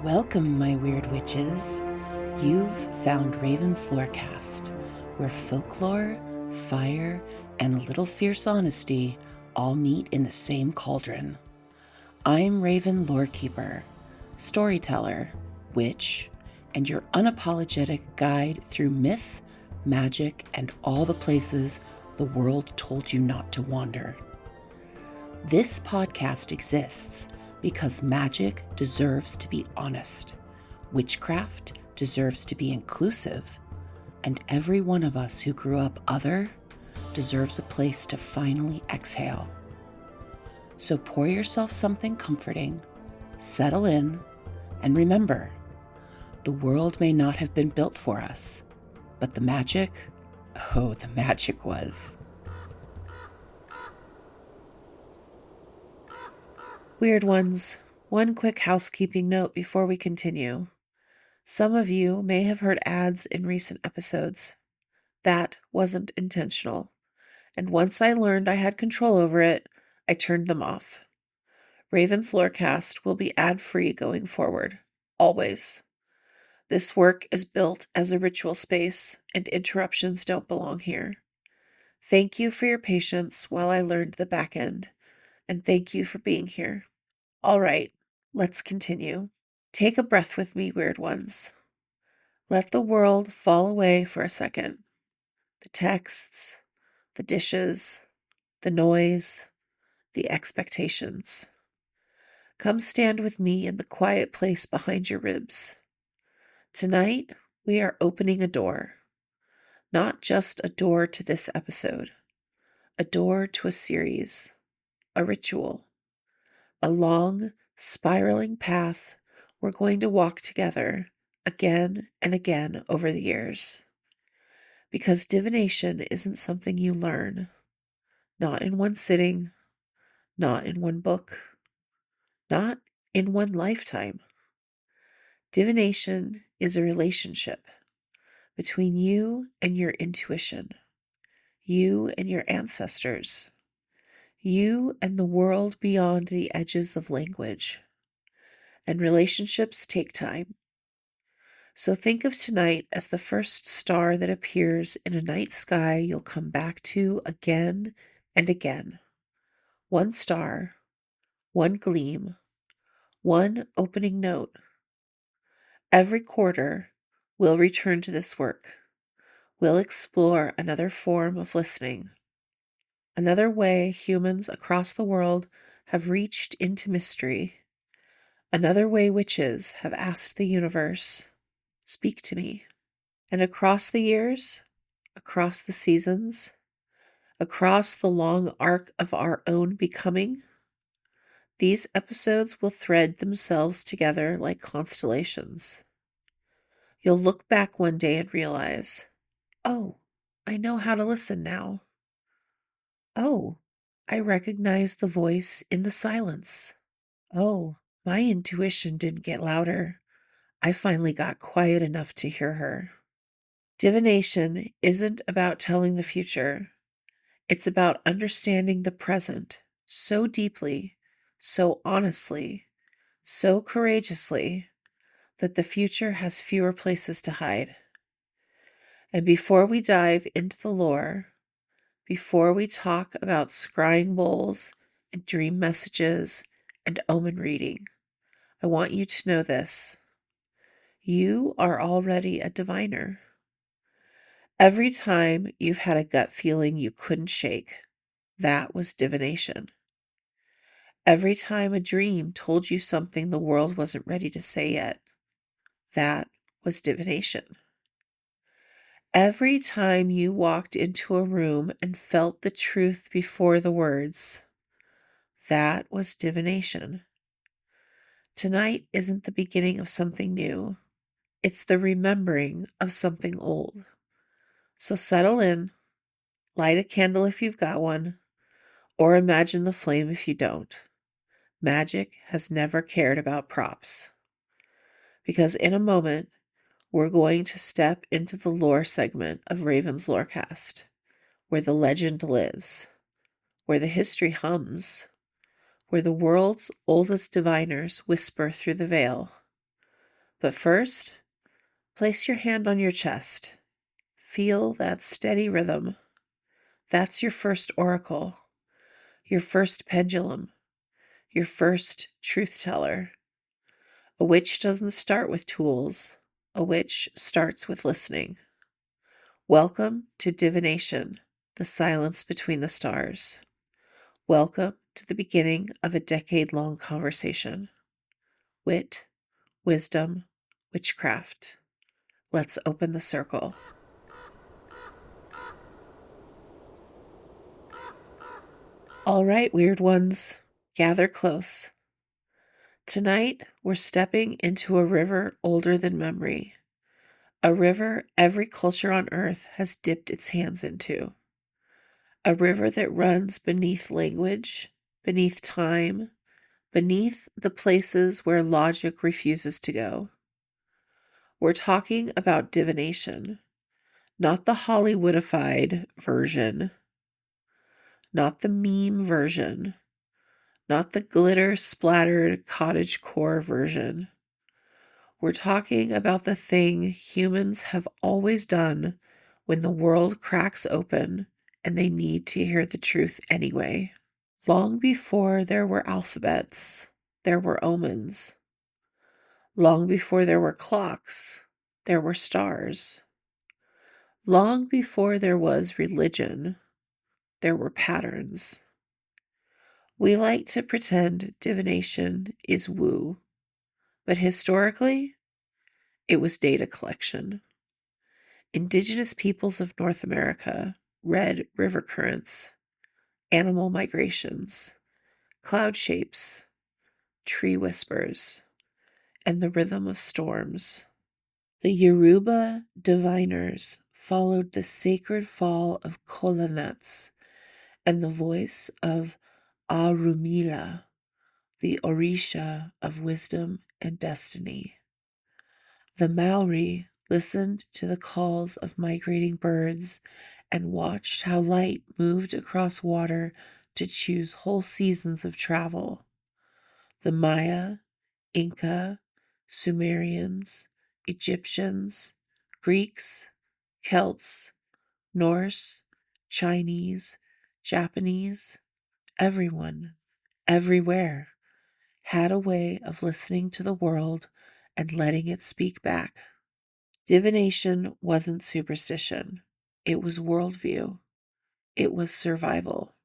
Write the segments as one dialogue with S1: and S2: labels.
S1: Welcome, my weird witches. You've found Raven's Lorecast, where folklore, fire, and a little fierce honesty all meet in the same cauldron. I'm Raven Lorekeeper, storyteller, witch, and your unapologetic guide through myth, magic, and all the places the world told you not to wander. This podcast exists because magic deserves to be honest, witchcraft deserves to be inclusive, and every one of us who grew up other deserves a place to finally exhale. So pour yourself something comforting, settle in, and remember, the world may not have been built for us, but the magic was. Weird ones, one quick housekeeping note before we continue. Some of you may have heard ads in recent episodes. That wasn't intentional, and once I learned I had control over it, I turned them off. Raven's Lorecast will be ad-free going forward, always. This work is built as a ritual space, and interruptions don't belong here. Thank you for your patience while I learned the back end, and thank you for being here. All right, let's continue. Take a breath with me, weird ones. Let the world fall away for a second. The texts, the dishes, the noise, the expectations. Come stand with me in the quiet place behind your ribs. Tonight, we are opening a door. Not just a door to this episode, a door to a series, a ritual, a long, spiraling path we're going to walk together again and again over the years. Because divination isn't something you learn, not in one sitting, not in one book, not in one lifetime. Divination is a relationship between you and your intuition, you and your ancestors, you and the world beyond the edges of language. And relationships take time. So think of tonight as the first star that appears in a night sky you'll come back to again and again. One star, one gleam, one opening note. Every quarter, we'll return to this work. We'll explore another form of listening, another way humans across the world have reached into mystery, another way witches have asked the universe, speak to me. And across the years, across the seasons, across the long arc of our own becoming, these episodes will thread themselves together like constellations. You'll look back one day and realize, oh, I know how to listen now. Oh, I recognize the voice in the silence. Oh, my intuition didn't get louder. I finally got quiet enough to hear her. Divination isn't about telling the future. It's about understanding the present so deeply, so honestly, so courageously that the future has fewer places to hide. And before we dive into the lore, before we talk about scrying bowls and dream messages and omen reading, I want you to know this. You are already a diviner. Every time you've had a gut feeling you couldn't shake, that was divination. Every time a dream told you something the world wasn't ready to say yet, that was divination. Every time you walked into a room and felt the truth before the words, that was divination. Tonight isn't the beginning of something new. It's the remembering of something old. So settle in, light a candle if you've got one, or imagine the flame if you don't. Magic has never cared about props. Because in a moment, we're going to step into the lore segment of Raven's Lorecast, where the legend lives, where the history hums, where the world's oldest diviners whisper through the veil. But first, place your hand on your chest. Feel that steady rhythm. That's your first oracle, your first pendulum, your first truth teller. A witch doesn't start with tools. A witch starts with listening. Welcome to Divination, the silence between the stars. Welcome to the beginning of a decade-long conversation. Wit, wisdom, witchcraft. Let's open the circle. All right, weird ones, gather close. Tonight, we're stepping into a river older than memory. A river every culture on earth has dipped its hands into. A river that runs beneath language, beneath time, beneath the places where logic refuses to go. We're talking about divination, not the Hollywoodified version, not the meme version, not the glitter splattered cottagecore version. We're talking about the thing humans have always done when the world cracks open and they need to hear the truth anyway. Long before there were alphabets, there were omens. Long before there were clocks, there were stars. Long before there was religion, there were patterns. We like to pretend divination is woo, but historically, it was data collection. Indigenous peoples of North America read river currents, animal migrations, cloud shapes, tree whispers, and the rhythm of storms. The Yoruba diviners followed the sacred fall of kola nuts and the voice of Arumila, the Orisha of wisdom and destiny. The Maori listened to the calls of migrating birds and watched how light moved across water to choose whole seasons of travel. The Maya, Inca, Sumerians, Egyptians, Greeks, Celts, Norse, Chinese, Japanese, everyone, everywhere, had a way of listening to the world and letting it speak back. Divination wasn't superstition. It was worldview. It was survival.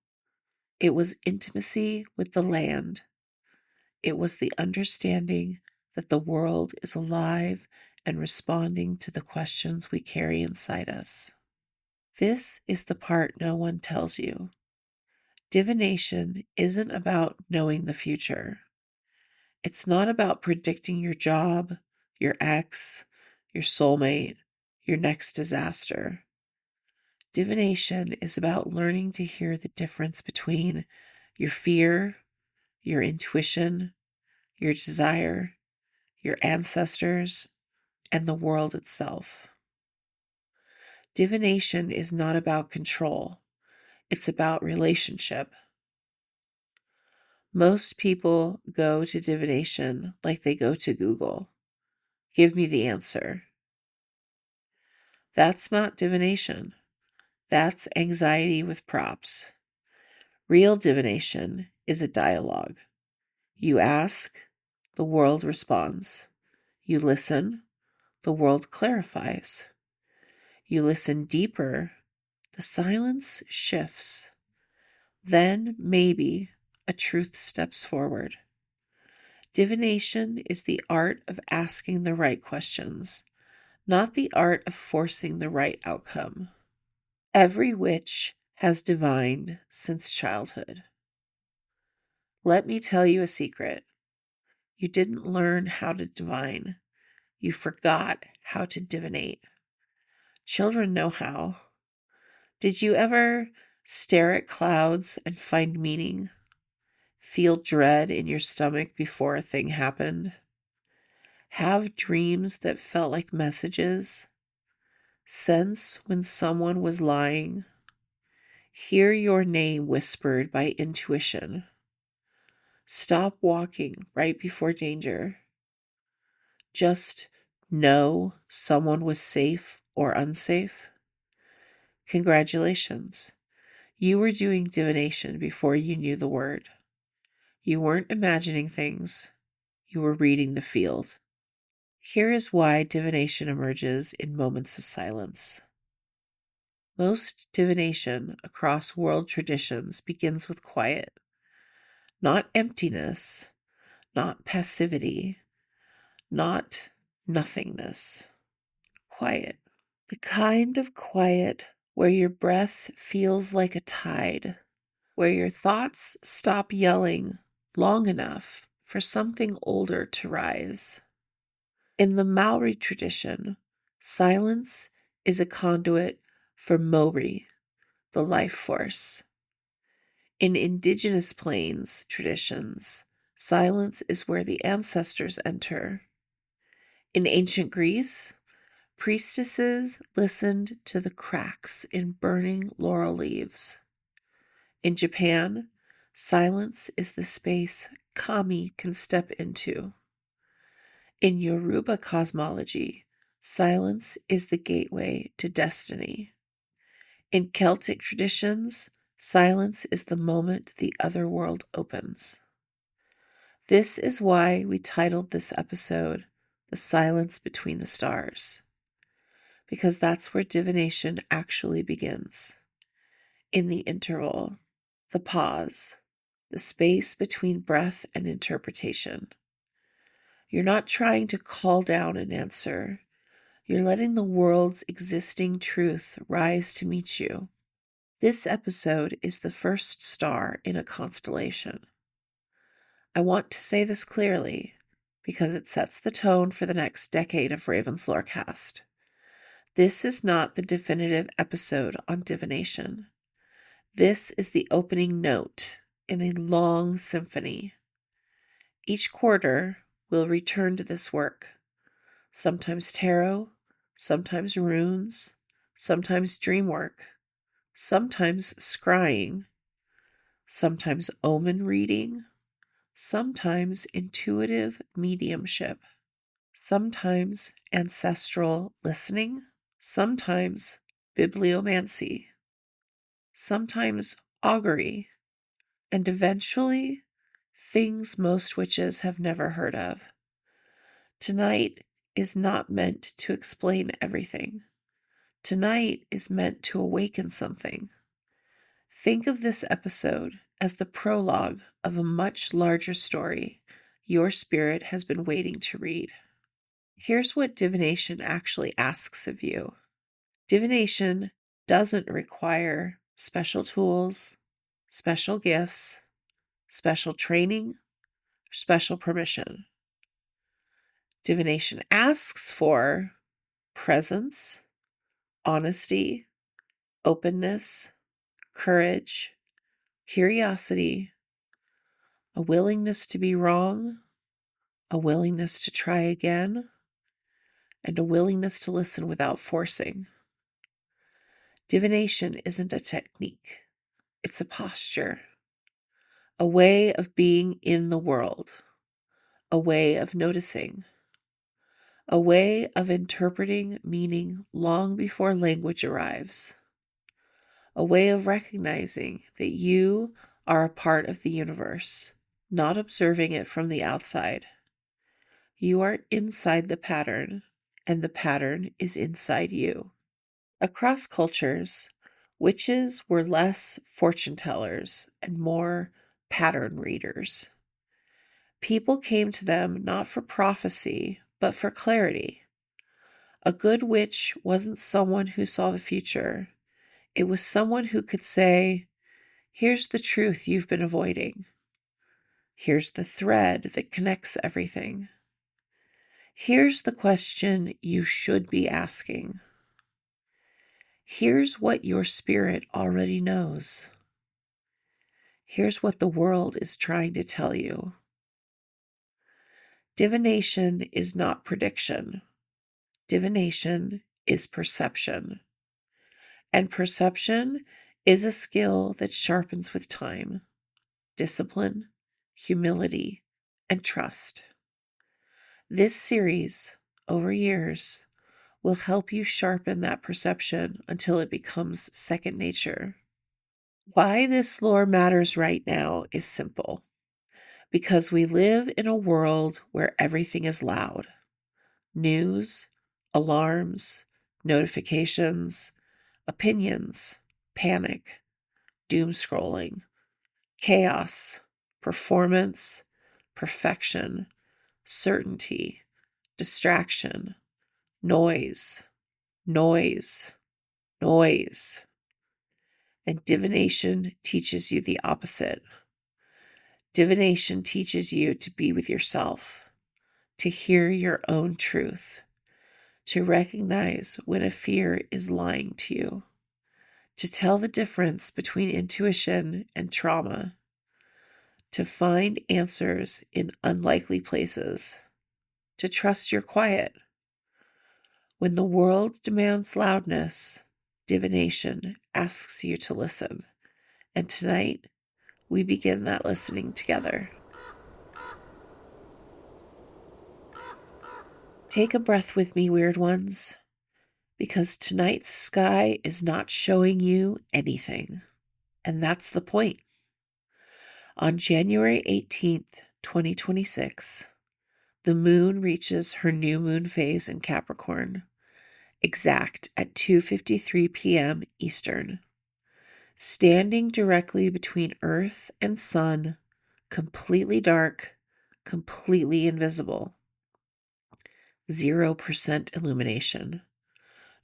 S1: It was intimacy with the land. It was the understanding that the world is alive and responding to the questions we carry inside us. This is the part no one tells you. Divination isn't about knowing the future. It's not about predicting your job, your ex, your soulmate, your next disaster. Divination is about learning to hear the difference between your fear, your intuition, your desire, your ancestors, and the world itself. Divination is not about control. It's about relationship. Most people go to divination like they go to Google. Give me the answer. That's not divination. That's anxiety with props. Real divination is a dialogue. You ask, the world responds. You listen, the world clarifies. You listen deeper, the silence shifts. Then, maybe, a truth steps forward. Divination is the art of asking the right questions, not the art of forcing the right outcome. Every witch has divined since childhood. Let me tell you a secret. You didn't learn how to divine. You forgot how to divinate. Children know how. Did you ever stare at clouds and find meaning? Feel dread in your stomach before a thing happened? Have dreams that felt like messages? Sense when someone was lying? Hear your name whispered by intuition? Stop walking right before danger? just know someone was safe or unsafe? Congratulations. You were doing divination before you knew the word. You weren't imagining things. You were reading the field. Here is why divination emerges in moments of silence. Most divination across world traditions begins with quiet, not emptiness, not passivity, not nothingness. Quiet. The kind of quiet where your breath feels like a tide, where your thoughts stop yelling long enough for something older to rise. In the Maori tradition, silence is a conduit for Maori, the life force. In indigenous plains traditions, silence is where the ancestors enter. In ancient Greece, priestesses listened to the cracks in burning laurel leaves. In Japan, silence is the space kami can step into. In Yoruba cosmology, silence is the gateway to destiny. In Celtic traditions, silence is the moment the other world opens. This is why we titled this episode The Silence Between the Stars, because that's where divination actually begins. In the interval, the pause, the space between breath and interpretation. You're not trying to call down an answer. You're letting the world's existing truth rise to meet you. This episode is the first star in a constellation. I want to say this clearly because it sets the tone for the next decade of Raven's Lorecast. This is not the definitive episode on divination. This is the opening note in a long symphony. Each quarter, we'll return to this work. Sometimes tarot, sometimes runes, sometimes dream work, sometimes scrying, sometimes omen reading, sometimes intuitive mediumship, sometimes ancestral listening, sometimes bibliomancy, sometimes augury, and eventually things most witches have never heard of. Tonight is not meant to explain everything. Tonight is meant to awaken something. Think of this episode as the prologue of a much larger story your spirit has been waiting to read. Here's what divination actually asks of you. Divination doesn't require special tools, special gifts, special training, or special permission. Divination asks for presence, honesty, openness, courage, curiosity, a willingness to be wrong, a willingness to try again, and a willingness to listen without forcing. Divination isn't a technique, it's a posture, a way of being in the world, a way of noticing, a way of interpreting meaning long before language arrives, a way of recognizing that you are a part of the universe, not observing it from the outside. You are inside the pattern, and the pattern is inside you. Across cultures, witches were less fortune tellers and more pattern readers. People came to them not for prophecy, but for clarity. A good witch wasn't someone who saw the future. It was someone who could say, "Here's the truth you've been avoiding. Here's the thread that connects everything. Here's the question you should be asking. Here's what your spirit already knows. Here's what the world is trying to tell you." Divination is not prediction. Divination is perception. And perception is a skill that sharpens with time, discipline, humility, and trust. This series, over years, will help you sharpen that perception until it becomes second nature. Why this lore matters right now is simple. Because we live in a world where everything is loud. News, alarms, notifications, opinions, panic, doom scrolling, chaos, performance, perfection, certainty, distraction, noise, noise, noise. And divination teaches you the opposite. Divination teaches you to be with yourself, to hear your own truth, to recognize when a fear is lying to you, to tell the difference between intuition and trauma, to find answers in unlikely places, to trust your quiet. When the world demands loudness, divination asks you to listen. And tonight, we begin that listening together. Take a breath with me, weird ones, because tonight's sky is not showing you anything. And that's the point. On January 18th, 2026, the moon reaches her new moon phase in Capricorn, exact at 2:53 p.m. Eastern, standing directly between Earth and Sun, completely dark, completely invisible. 0% illumination.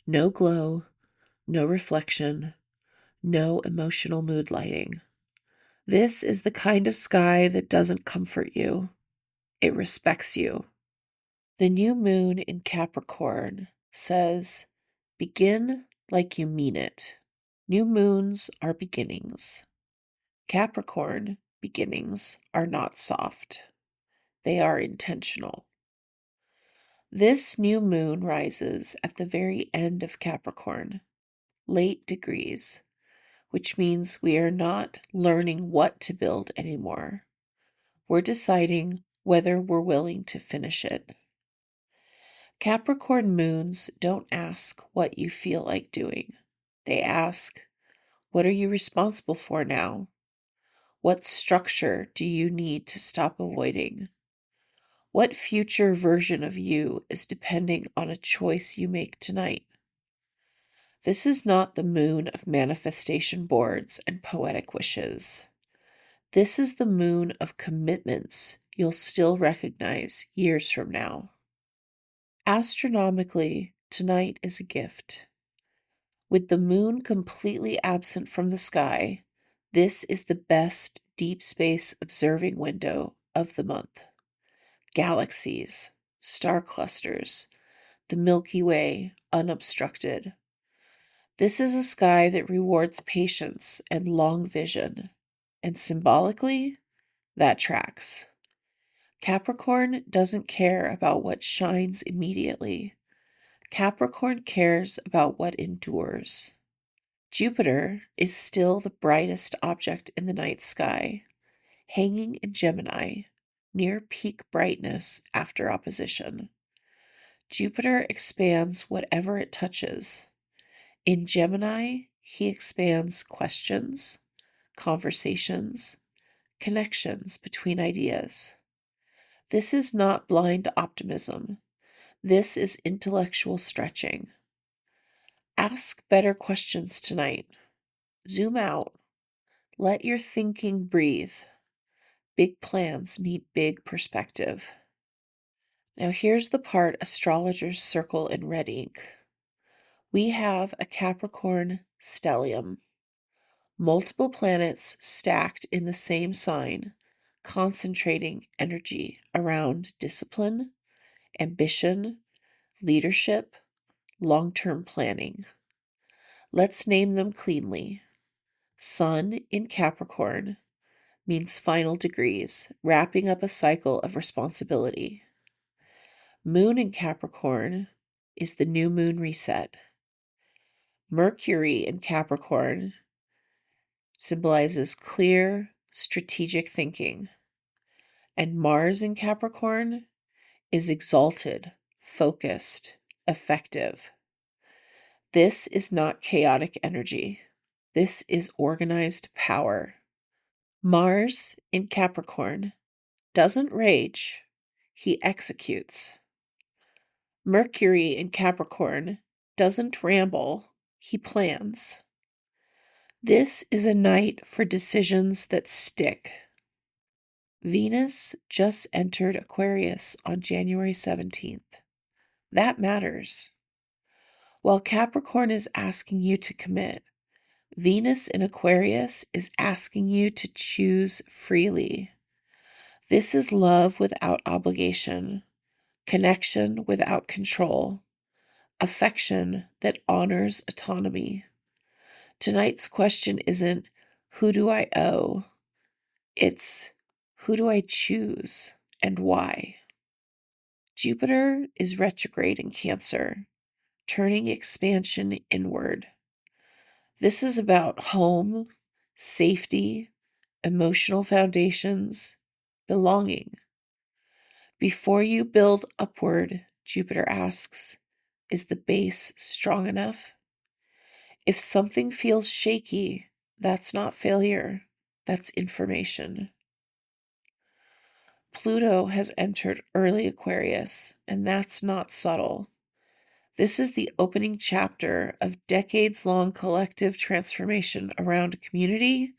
S1: No glow, no reflection, no emotional mood lighting. This is the kind of sky that doesn't comfort you. It respects you. The new moon in Capricorn says, begin like you mean it. New moons are beginnings. Capricorn beginnings are not soft. They are intentional. This new moon rises at the very end of Capricorn, late degrees, which means we are not learning what to build anymore. We're deciding whether we're willing to finish it. Capricorn moons don't ask what you feel like doing. They ask, what are you responsible for now? What structure do you need to stop avoiding? What future version of you is depending on a choice you make tonight? This is not the moon of manifestation boards and poetic wishes. This is the moon of commitments you'll still recognize years from now. Astronomically, tonight is a gift. With the moon completely absent from the sky, this is the best deep space observing window of the month. Galaxies, star clusters, the Milky Way unobstructed. This is a sky that rewards patience and long vision, and symbolically, that tracks. Capricorn doesn't care about what shines immediately. Capricorn cares about what endures. Jupiter is still the brightest object in the night sky, hanging in Gemini, near peak brightness after opposition. Jupiter expands whatever it touches. In Gemini, he expands questions, conversations, connections between ideas. This is not blind optimism. This is intellectual stretching. Ask better questions tonight. Zoom out. Let your thinking breathe. Big plans need big perspective. Now here's the part astrologers circle in red ink. We have a Capricorn stellium. Multiple planets stacked in the same sign, concentrating energy around discipline, ambition, leadership, long-term planning. Let's name them cleanly. Sun in Capricorn means final degrees, wrapping up a cycle of responsibility. Moon in Capricorn is the new moon reset. Mercury in Capricorn symbolizes clear, strategic thinking. And Mars in Capricorn is exalted, focused, effective. This is not chaotic energy. This is organized power. Mars in Capricorn doesn't rage, he executes. Mercury in Capricorn doesn't ramble, he plans. This is a night for decisions that stick. Venus just entered Aquarius on January 17th. That matters. While Capricorn is asking you to commit, Venus in Aquarius is asking you to choose freely. This is love without obligation, connection without control, affection that honors autonomy. Tonight's question isn't, who do I owe? It's, who do I choose and why? Jupiter is retrograde in Cancer, turning expansion inward. This is about home, safety, emotional foundations, belonging. Before you build upward, Jupiter asks, is the base strong enough? If something feels shaky, that's not failure, that's information. Pluto has entered early Aquarius, and that's not subtle. This is the opening chapter of decades-long collective transformation around community,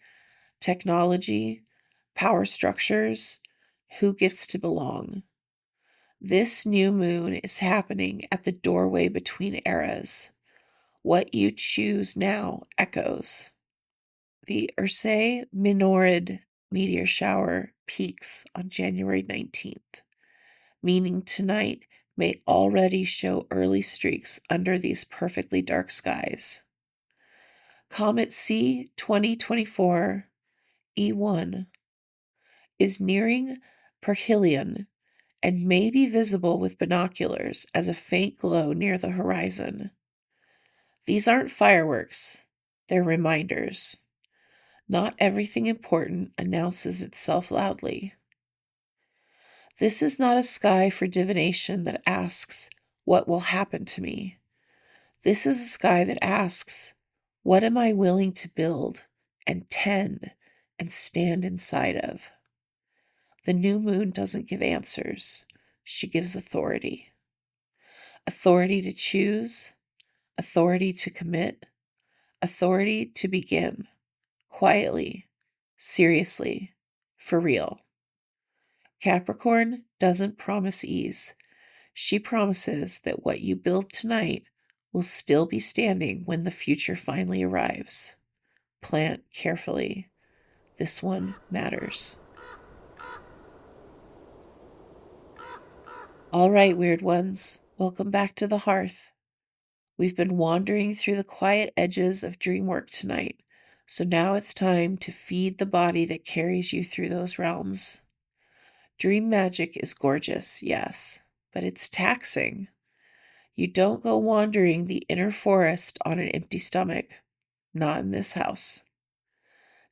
S1: technology, power structures, who gets to belong. This new moon is happening at the doorway between eras. What you choose now echoes. The Ursae Minorid meteor shower peaks on January 19th, meaning tonight may already show early streaks under these perfectly dark skies. Comet C 2024 E1 is nearing perihelion and may be visible with binoculars as a faint glow near the horizon. These aren't fireworks, they're reminders. Not everything important announces itself loudly. This is not a sky for divination that asks, what will happen to me? This is a sky that asks, what am I willing to build and tend and stand inside of? The new moon doesn't give answers. She gives authority. Authority to choose, authority to commit, authority to begin, quietly, seriously, for real. Capricorn doesn't promise ease. She promises that what you build tonight will still be standing when the future finally arrives. Plant carefully. This one matters. All right, weird ones, welcome back to the hearth. We've been wandering through the quiet edges of dream work tonight, so now it's time to feed the body that carries you through those realms. Dream magic is gorgeous, yes, but it's taxing. You don't go wandering the inner forest on an empty stomach. Not in this house.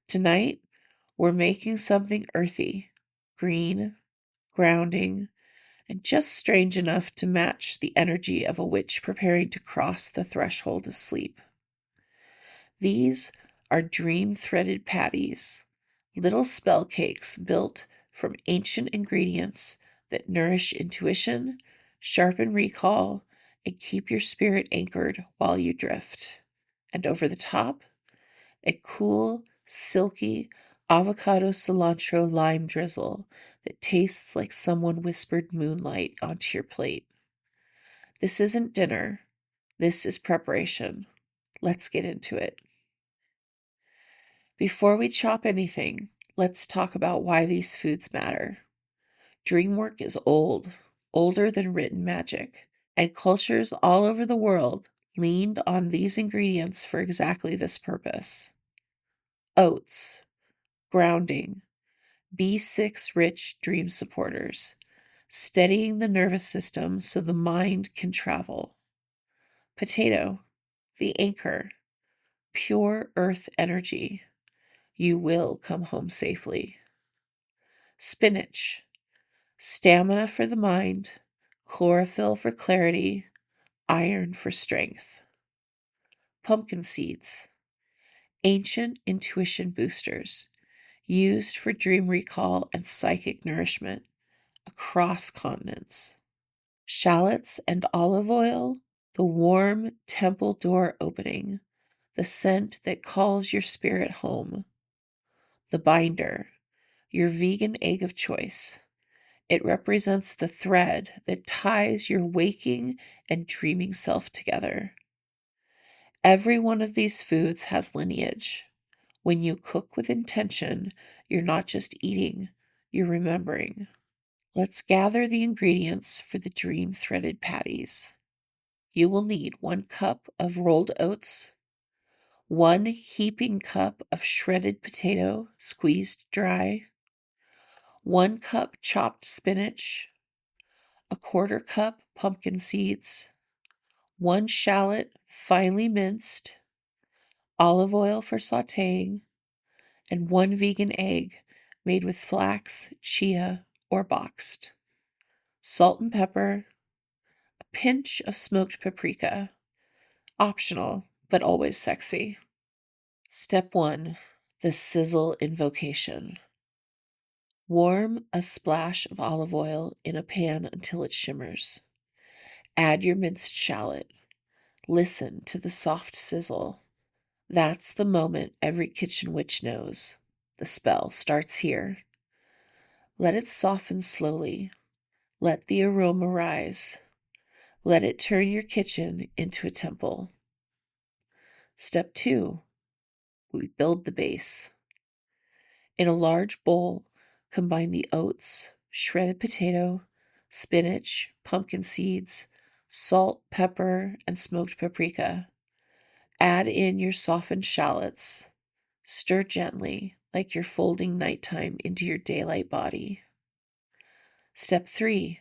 S1: Tonight, we're making something earthy, green, grounding, and just strange enough to match the energy of a witch preparing to cross the threshold of sleep. These are dream-threaded patties, little spell cakes built from ancient ingredients that nourish intuition, sharpen recall, and keep your spirit anchored while you drift. And over the top, a cool, silky avocado cilantro lime drizzle that tastes like someone whispered moonlight onto your plate. This isn't dinner. This is preparation. Let's get into it. Before we chop anything, let's talk about why these foods matter. Dream work is old, older than written magic, and cultures all over the world leaned on these ingredients for exactly this purpose. Oats, grounding, B6 rich dream supporters, steadying the nervous system so the mind can travel. Potato, the anchor, pure earth energy. You will come home safely. Spinach, stamina for the mind, chlorophyll for clarity, iron for strength. Pumpkin seeds, ancient intuition boosters, used for dream recall and psychic nourishment across continents. Shallots and olive oil, the warm temple door opening, the scent that calls your spirit home. The binder, your vegan egg of choice. It represents the thread that ties your waking and dreaming self together. Every one of these foods has lineage. When you cook with intention, you're not just eating, you're remembering. Let's gather the ingredients for the dream threaded patties. You will need 1 cup of rolled oats, 1 heaping cup of shredded potato squeezed dry, 1 cup chopped spinach, 1/4 cup pumpkin seeds, 1 shallot finely minced, olive oil for sautéing, and 1 vegan egg made with flax, chia, or boxed. Salt and pepper, a pinch of smoked paprika. Optional, but always sexy. Step 1. The sizzle invocation. Warm a splash of olive oil in a pan until it shimmers. Add your minced shallot. Listen to the soft sizzle. That's the moment every kitchen witch knows. The spell starts here. Let it soften slowly. Let the aroma rise. Let it turn your kitchen into a temple. Step 2. We build the base. In a large bowl, combine the oats, shredded potato, spinach, pumpkin seeds, salt, pepper, and smoked paprika. Add in your softened shallots. Stir gently, like you're folding nighttime into your daylight body. Step 3.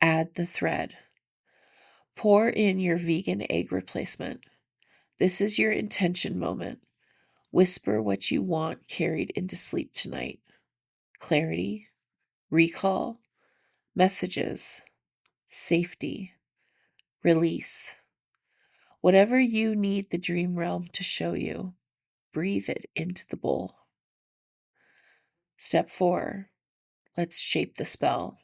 S1: Add the thread. Pour in your vegan egg replacement. This is your intention moment. Whisper what you want carried into sleep tonight. Clarity, recall, messages, safety, release. Whatever you need the dream realm to show you, breathe it into the bowl. Step 4. Let's shape the spell.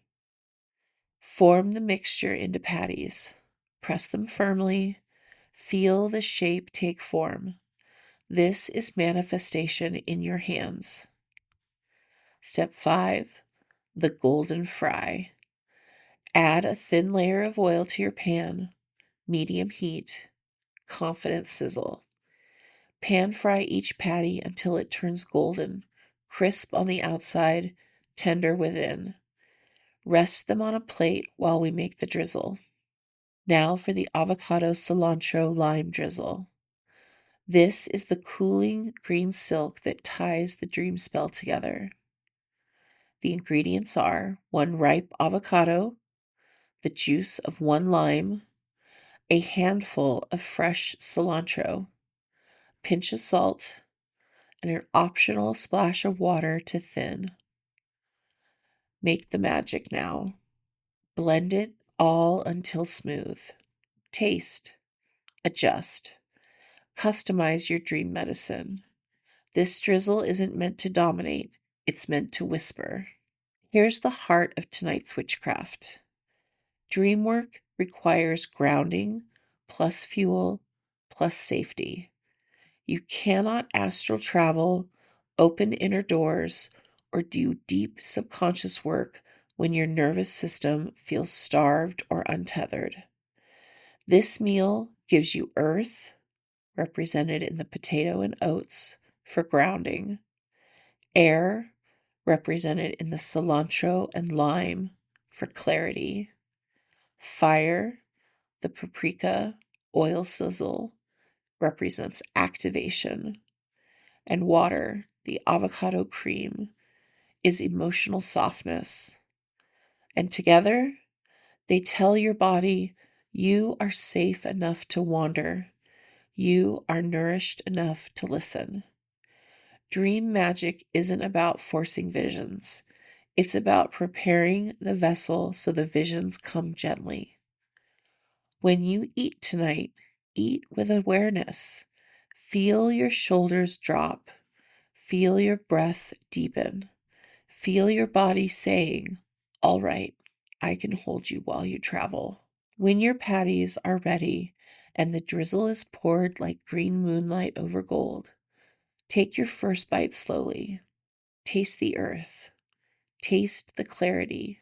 S1: Form the mixture into patties. Press them firmly. Feel the shape take form. This is manifestation in your hands. Step 5. The golden fry. Add a thin layer of oil to your pan. Medium heat. Confident sizzle. Pan fry each patty until it turns golden, crisp on the outside, tender within. Rest them on a plate while we make the drizzle. Now for the avocado cilantro lime drizzle. This is the cooling green silk that ties the dream spell together. The ingredients are 1 ripe avocado, the juice of 1 lime, a handful of fresh cilantro, pinch of salt, and an optional splash of water to thin. Make the magic now. Blend it all until smooth. Taste. Adjust. Customize your dream medicine. This drizzle isn't meant to dominate, it's meant to whisper. Here's the heart of tonight's witchcraft. Dream work requires grounding, plus fuel, plus safety. You cannot astral travel, open inner doors, or do deep subconscious work when your nervous system feels starved or untethered. This meal gives you earth, represented in the potato and oats, for grounding, air, represented in the cilantro and lime, for clarity, fire, the paprika, oil sizzle, represents activation, and water, the avocado cream, is emotional softness. And together, they tell your body you are safe enough to wander. You are nourished enough to listen. Dream magic isn't about forcing visions. It's about preparing the vessel so the visions come gently. When you eat tonight, eat with awareness. Feel your shoulders drop. Feel your breath deepen. Feel your body saying, "All right, I can hold you while you travel." When your patties are ready and the drizzle is poured like green moonlight over gold, take your first bite slowly. Taste the earth. Taste the clarity.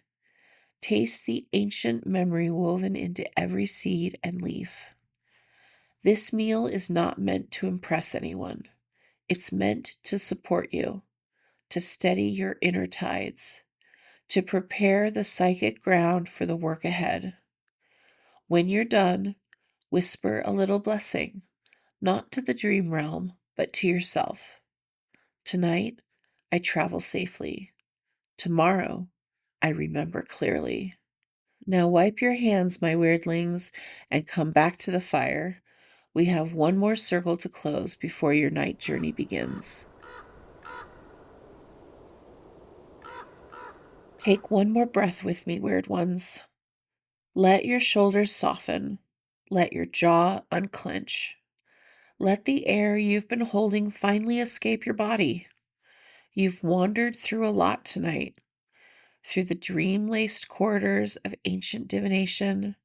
S1: Taste the ancient memory woven into every seed and leaf. This meal is not meant to impress anyone. It's meant to support you, to steady your inner tides, to prepare the psychic ground for the work ahead. When you're done, whisper a little blessing, not to the dream realm, but to yourself. Tonight, I travel safely. Tomorrow, I remember clearly. Now wipe your hands, my weirdlings, and come back to the fire. We have one more circle to close before your night journey begins. Take one more breath with me, weird ones. Let your shoulders soften. Let your jaw unclench. Let the air you've been holding finally escape your body. You've wandered through a lot tonight, through the dream-laced corridors of ancient divination,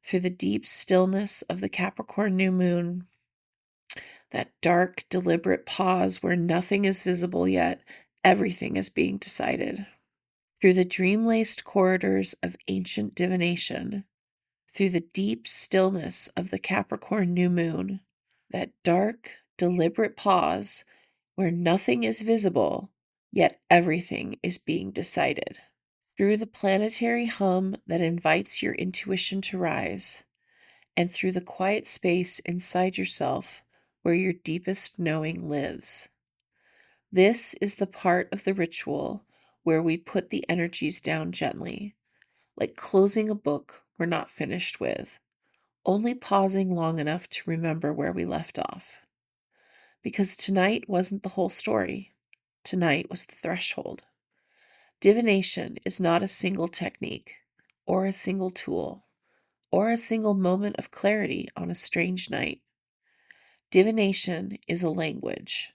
S1: through the deep stillness of the Capricorn new moon, that dark, deliberate pause where nothing is visible yet everything is being decided, through the dream-laced corridors of ancient divination, through the deep stillness of the Capricorn new moon, that dark, deliberate pause where nothing is visible, yet everything is being decided, through the planetary hum that invites your intuition to rise, and through the quiet space inside yourself where your deepest knowing lives. This is the part of the ritual where we put the energies down gently, like closing a book we're not finished with, only pausing long enough to remember where we left off. Because tonight wasn't the whole story. Tonight was the threshold. Divination is not a single technique, or a single tool, or a single moment of clarity on a strange night. Divination is a language,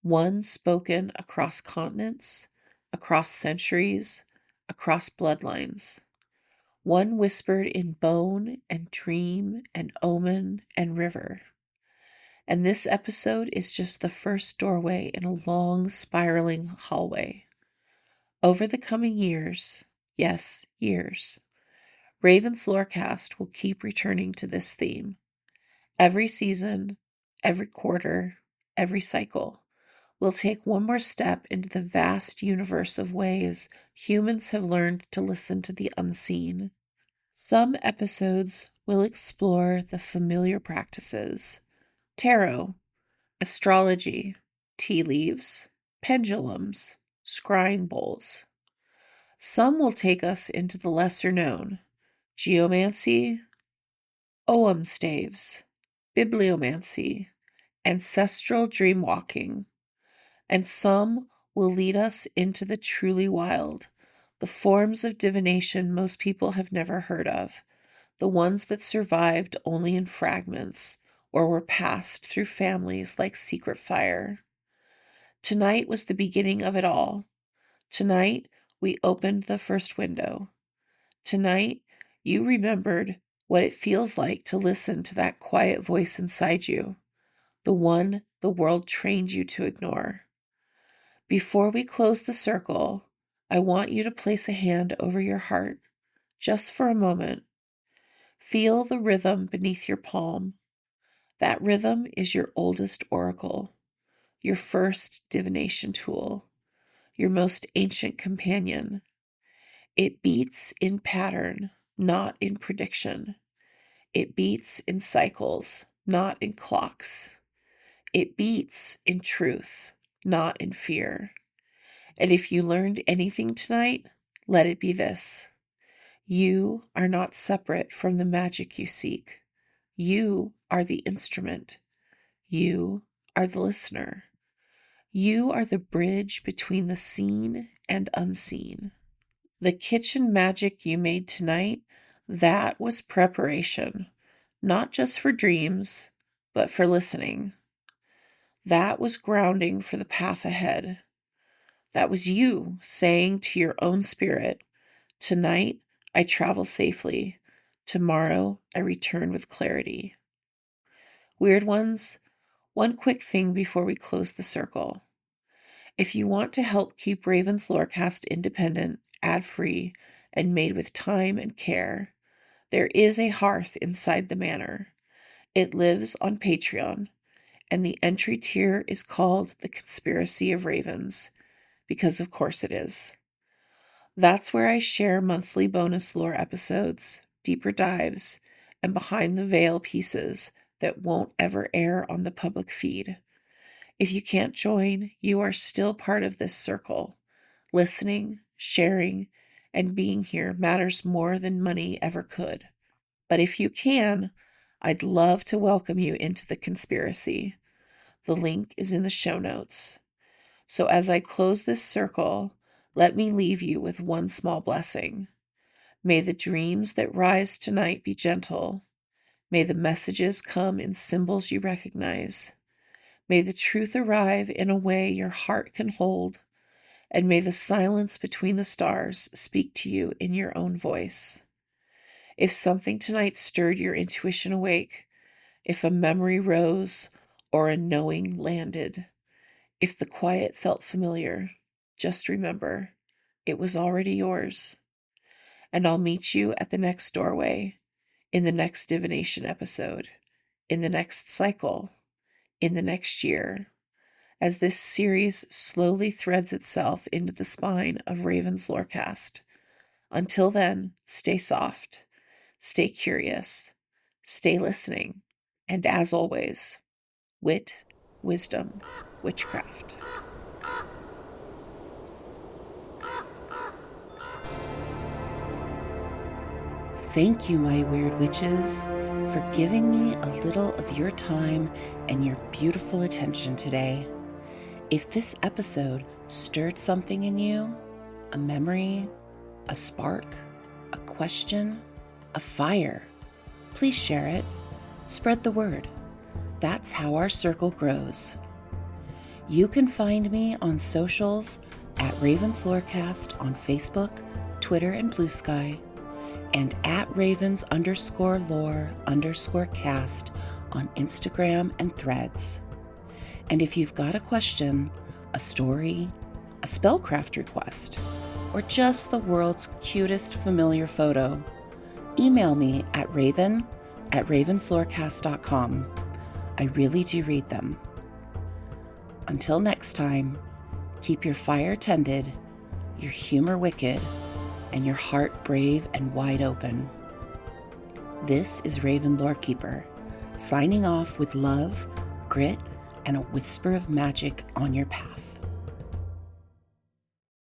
S1: one spoken across continents, across centuries, across bloodlines, one whispered in bone and dream and omen and river. And this episode is just the first doorway in a long, spiraling hallway. Over the coming years, yes, years, Raven's Lorecast will keep returning to this theme. Every season, every quarter, every cycle, we'll take one more step into the vast universe of ways humans have learned to listen to the unseen. Some episodes will explore the familiar practices: tarot, astrology, tea leaves, pendulums, scrying bowls. Some will take us into the lesser known: geomancy, ogham staves, bibliomancy, ancestral dream walking. And some will lead us into the truly wild, the forms of divination most people have never heard of, the ones that survived only in fragments or were passed through families like secret fire. Tonight was the beginning of it all. Tonight, we opened the first window. Tonight, you remembered what it feels like to listen to that quiet voice inside you, the one the world trained you to ignore. Before we close the circle, I want you to place a hand over your heart, just for a moment. Feel the rhythm beneath your palm. That rhythm is your oldest oracle, your first divination tool, your most ancient companion. It beats in pattern, not in prediction. It beats in cycles, not in clocks. It beats in truth, not in fear. And if you learned anything tonight, let it be this: you are not separate from the magic you seek. You are the instrument. You are the listener. You are the bridge between the seen and unseen. The kitchen magic you made tonight, that was preparation, not just for dreams, but for listening. That was grounding for the path ahead. That was you saying to your own spirit, tonight I travel safely. Tomorrow I return with clarity. Weird ones, one quick thing before we close the circle. If you want to help keep Raven's Lorecast independent, ad-free, and made with time and care, there is a hearth inside the manor. It lives on Patreon, and the entry tier is called The Conspiracy of Ravens, because of course it is. That's where I share monthly bonus lore episodes, deeper dives, and behind the veil pieces that won't ever air on the public feed. If you can't join, you are still part of this circle. Listening, sharing, and being here matters more than money ever could. But if you can, I'd love to welcome you into the conspiracy. The link is in the show notes. So as I close this circle, let me leave you with one small blessing. May the dreams that rise tonight be gentle. May the messages come in symbols you recognize. May the truth arrive in a way your heart can hold. And may the silence between the stars speak to you in your own voice. If something tonight stirred your intuition awake, if a memory rose or a knowing landed, if the quiet felt familiar, just remember, it was already yours. And I'll meet you at the next doorway, in the next Divination episode, in the next cycle, in the next year, as this series slowly threads itself into the spine of Raven's Lorecast. Until then, stay soft, stay curious, stay listening, and as always, wit, wisdom, witchcraft. Thank you, my weird witches, for giving me a little of your time and your beautiful attention today. If this episode stirred something in you, a memory, a spark, a question, a fire, please share it. Spread the word. That's how our circle grows. You can find me on socials at Ravens Lorecast on Facebook, Twitter, and Blue Sky, and at Ravens_lore_cast on Instagram and Threads. And if you've got a question, a story, a spellcraft request, or just the world's cutest familiar photo, email me at raven@ravenslorecast.com. I really do read them. Until next time, keep your fire tended, your humor wicked, and your heart brave and wide open. This is Raven Lorekeeper, signing off with love, grit, and a whisper of magic on your path.